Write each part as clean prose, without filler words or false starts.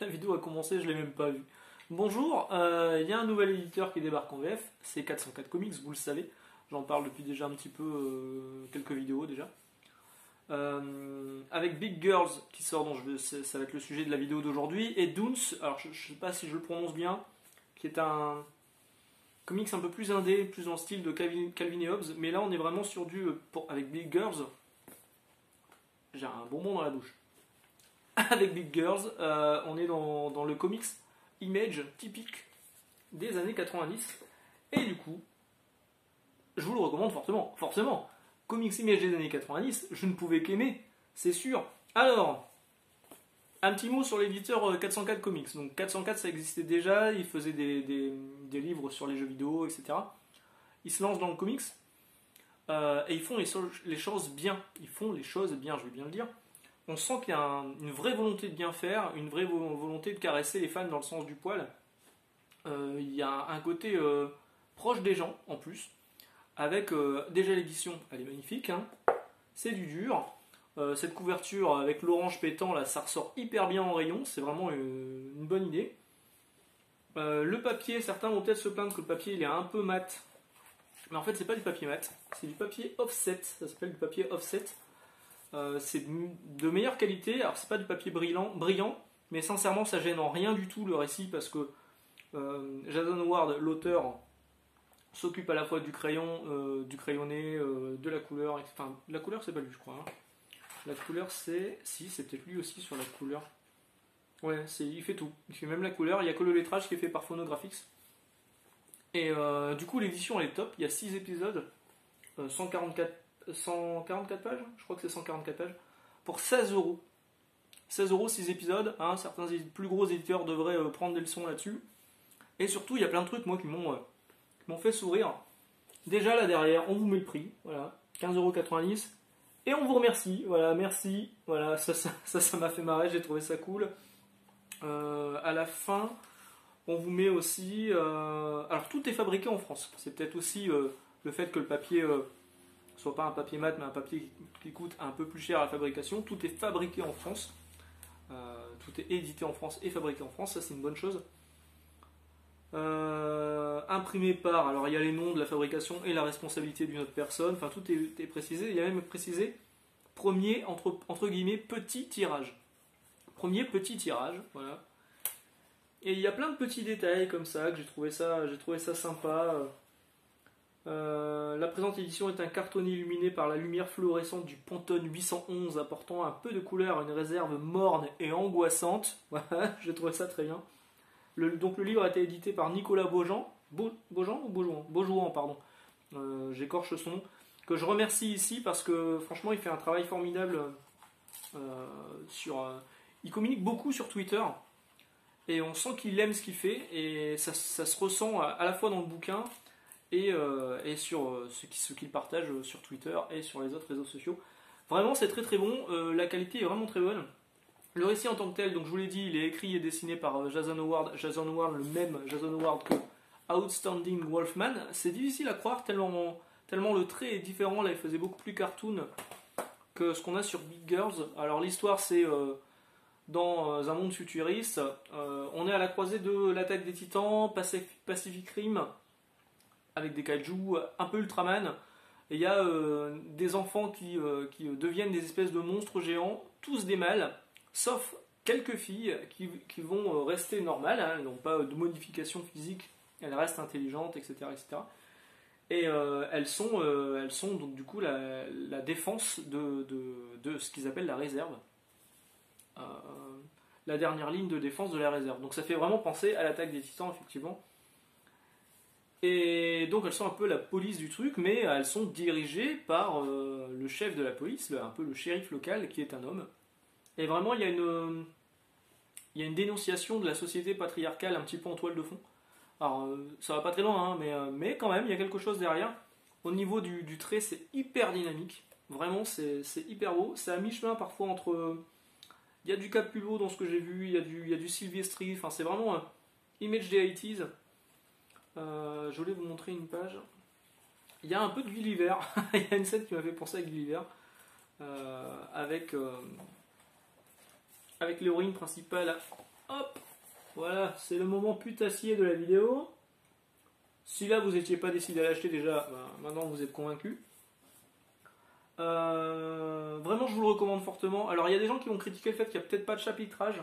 La vidéo a commencé, je l'ai même pas vue. Bonjour, il y a un nouvel éditeur qui débarque en VF, c'est 404 Comics, vous le savez. J'en parle depuis déjà un petit peu, quelques vidéos déjà. Avec Big Girls qui sort, ça va être le sujet de la vidéo d'aujourd'hui, et Doons, alors je sais pas si je le prononce bien, qui est un comics un peu plus indé, plus dans le style de Calvin et Hobbes, mais là on est vraiment sur avec Big Girls, j'ai un bonbon dans la bouche. Avec Big Girls, on est dans le comics image typique des années 90, et du coup, je vous le recommande fortement. Comics image des années 90, je ne pouvais qu'aimer, c'est sûr. Alors, un petit mot sur l'éditeur 404 Comics. Donc 404, ça existait déjà, ils faisaient des livres sur les jeux vidéo, etc. Ils se lancent dans le comics, et ils font les choses bien. Ils font les choses bien, je vais bien le dire. On sent qu'il y a une vraie volonté de bien faire, une vraie volonté de caresser les fans dans le sens du poil. Il y a un côté proche des gens, en plus. Avec déjà l'édition, elle est magnifique, hein. C'est du dur. Cette couverture avec l'orange pétant, là, ça ressort hyper bien en rayon, c'est vraiment une bonne idée. Le papier, certains vont peut-être se plaindre que le papier il est un peu mat, mais en fait c'est pas du papier mat, c'est du papier offset, ça s'appelle du papier offset. C'est de meilleure qualité, alors c'est pas du papier brillant, mais sincèrement ça gêne en rien du tout le récit parce que Jason Ward, l'auteur, s'occupe à la fois du crayon, du crayonné, de la couleur, enfin la couleur c'est pas lui je crois. Hein. La couleur c'est... Si, c'est peut-être lui aussi sur la couleur. Ouais, il fait tout. Il fait même la couleur, il n'y a que le lettrage qui est fait par Phonographics. Et du coup l'édition elle est top, il y a 6 épisodes, 144 pages, je crois que c'est 144 pages, pour 16 euros. 16 euros, 6 épisodes, hein, certains plus gros éditeurs devraient prendre des leçons là-dessus. Et surtout, il y a plein de trucs moi qui m'ont fait sourire. Déjà là derrière, on vous met le prix, voilà, 15,90 €. Et on vous remercie, voilà, merci, voilà, ça m'a fait marrer, j'ai trouvé ça cool. À la fin, on vous met aussi... alors tout est fabriqué en France, c'est peut-être aussi le fait que le papier soit pas un papier mat, mais un papier qui coûte un peu plus cher à la fabrication. Tout est fabriqué en France, tout est édité en France et fabriqué en France, ça c'est une bonne chose. Imprimé par, alors il y a les noms de la fabrication et la responsabilité d'une autre personne, enfin tout est précisé, il y a même précisé premier entre guillemets petit tirage. Premier petit tirage, voilà. Et il y a plein de petits détails comme ça que j'ai trouvé ça sympa. La présente édition est un carton illuminé par la lumière fluorescente du Pantone 811 apportant un peu de couleur à une réserve morne et angoissante. Voilà, j'ai trouvé ça très bien. Donc le livre a été édité par Nicolas Beaujean, Beaujouan, pardon. J'écorche son nom, que je remercie ici parce que franchement il fait un travail formidable il communique beaucoup sur Twitter et on sent qu'il aime ce qu'il fait et ça se ressent à la fois dans le bouquin et sur ce qu'il partage sur Twitter et sur les autres réseaux sociaux. Vraiment c'est très très bon, la qualité est vraiment très bonne. Le récit en tant que tel, donc je vous l'ai dit, il est écrit et dessiné par Jason Ward, le même Jason Ward que Outstanding Wolfman. C'est difficile à croire tellement le trait est différent, là il faisait beaucoup plus cartoon que ce qu'on a sur Big Girls. Alors l'histoire c'est dans un monde futuriste, on est à la croisée de l'attaque des titans, Pacific Rim, avec des kaiju, un peu Ultraman, et il y a des enfants qui deviennent des espèces de monstres géants, tous des mâles, sauf quelques filles qui vont rester normales, hein, elles n'ont pas de modification physique, elles restent intelligentes, etc. etc. Et elles sont donc du coup la défense de ce qu'ils appellent la réserve. La dernière ligne de défense de la réserve. Donc ça fait vraiment penser à l'attaque des titans, effectivement. Et donc elles sont un peu la police du truc, mais elles sont dirigées par le chef de la police, un peu le shérif local, qui est un homme. Et vraiment, il y a une dénonciation de la société patriarcale un petit peu en toile de fond. Alors, ça va pas très loin, hein, mais quand même, il y a quelque chose derrière. Au niveau du trait, c'est hyper dynamique. Vraiment, c'est hyper beau. C'est à mi-chemin parfois entre... Il y a du Capullo dans ce que j'ai vu, il y a du Silvestri. Enfin, c'est vraiment image des 80s. Je voulais vous montrer une page. Il y a un peu de Gulliver. Il y a une scène qui m'a fait penser à Gulliver. Avec l'héroïne principale Hop, voilà, c'est le moment putassier de la vidéo. Si là vous n'étiez pas décidé à l'acheter déjà, ben, maintenant vous êtes convaincu. Vraiment je vous le recommande fortement. Alors il y a des gens qui vont critiquer le fait qu'il n'y a peut-être pas de chapitrage.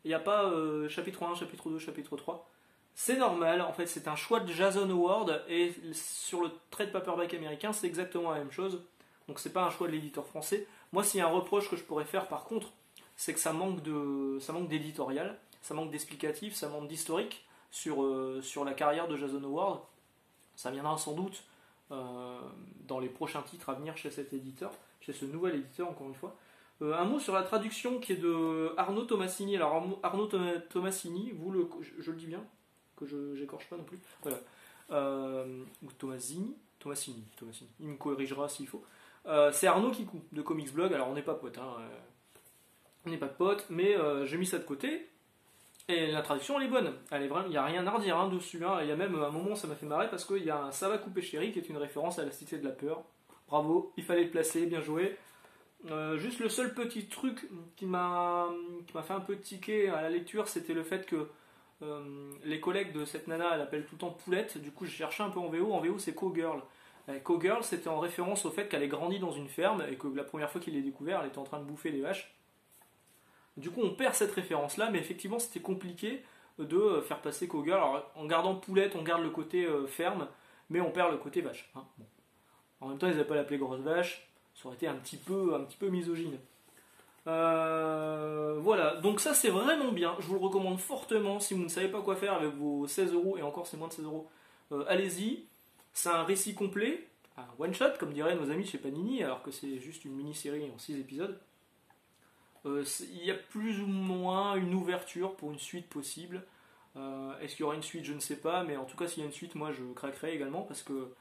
Il n'y a pas chapitre 1, chapitre 2, chapitre 3. C'est normal, en fait c'est un choix de Jason Howard et sur le trade paperback américain c'est exactement la même chose. Donc c'est pas un choix de l'éditeur français. Moi s'il y a un reproche que je pourrais faire par contre, c'est que ça manque d'éditorial, ça manque d'explicatif, ça manque d'historique sur la carrière de Jason Howard. Ça viendra sans doute dans les prochains titres à venir chez cet éditeur, chez ce nouvel éditeur encore une fois. Un mot sur la traduction qui est de Arnaud Tomasini. Alors Arnaud Tomasini, je le dis bien, que je n'écorche pas non plus. Voilà. Ou Tomasini. Il me corrigera s'il faut. C'est Arnaud Kikou de Comics Blog. Alors on n'est pas potes, hein, on n'est pas potes, mais j'ai mis ça de côté. Et la traduction elle est bonne. Elle est vraiment, il n'y a rien à redire hein, dessus. Hein. Il y a même un moment ça m'a fait marrer parce qu'il y a un Ça va couper chéri qui est une référence à la Cité de la Peur. Bravo, il fallait le placer, bien joué. Juste le seul petit truc qui m'a fait un peu tiquer à la lecture, c'était le fait que les collègues de cette nana, elle appelle tout le temps Poulette. Du coup, j'ai cherché un peu en VO. En VO, c'est Cowgirl. Cowgirl, c'était en référence au fait qu'elle ait grandi dans une ferme et que la première fois qu'il l'ait découvert, elle était en train de bouffer des vaches. Du coup, on perd cette référence-là, mais effectivement, c'était compliqué de faire passer Cowgirl. Alors, en gardant Poulette, on garde le côté ferme, mais on perd le côté vache. Hein. Bon. En même temps, ils n'avaient pas l'appelée grosse vache. Ça aurait été un petit peu misogyne. Voilà, donc ça c'est vraiment bien. Je vous le recommande fortement si vous ne savez pas quoi faire avec vos 16€, et encore c'est moins de 16€. Allez-y, c'est un récit complet, un one shot comme diraient nos amis chez Panini, alors que c'est juste une mini-série en 6 épisodes. Il y a plus ou moins une ouverture pour une suite possible. Est-ce qu'il y aura une suite? Je ne sais pas, mais en tout cas s'il y a une suite, moi je craquerai également parce que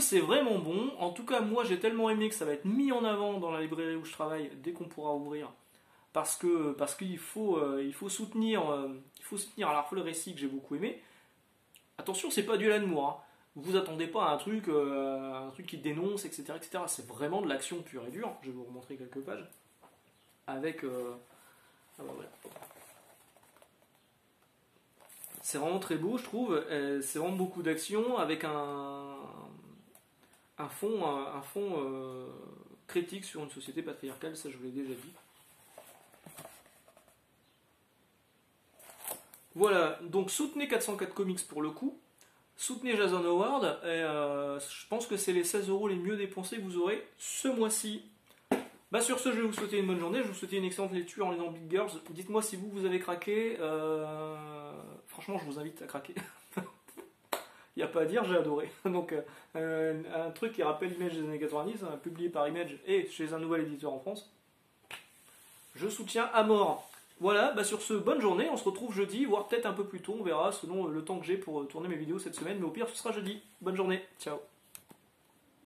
c'est vraiment bon. En tout cas, moi j'ai tellement aimé que ça va être mis en avant dans la librairie où je travaille dès qu'on pourra ouvrir. Parce qu'il faut soutenir à la fois le récit que j'ai beaucoup aimé. Attention, c'est pas du Alan Moore. Hein. Vous attendez pas à un truc qui dénonce, etc., etc. C'est vraiment de l'action pure et dure. Je vais vous remontrer quelques pages. Avec. Ah bah voilà. C'est vraiment très beau, je trouve. C'est vraiment beaucoup d'action avec un fond critique sur une société patriarcale, ça je vous l'ai déjà dit. Voilà, donc soutenez 404 Comics pour le coup, soutenez Jason Howard, et je pense que c'est les 16€ les mieux dépensés que vous aurez ce mois-ci. Bah sur ce, je vais vous souhaiter une bonne journée, je vais vous souhaiter une excellente lecture en lisant Big Girls. Dites-moi si vous avez craqué, franchement je vous invite à craquer. Il n'y a pas à dire, j'ai adoré. Donc un truc qui rappelle Image des années 90, hein, publié par Image et chez un nouvel éditeur en France. Je soutiens à mort. Voilà, bah sur ce, bonne journée, on se retrouve jeudi, voire peut-être un peu plus tôt, on verra selon le temps que j'ai pour tourner mes vidéos cette semaine, mais au pire ce sera jeudi. Bonne journée, ciao.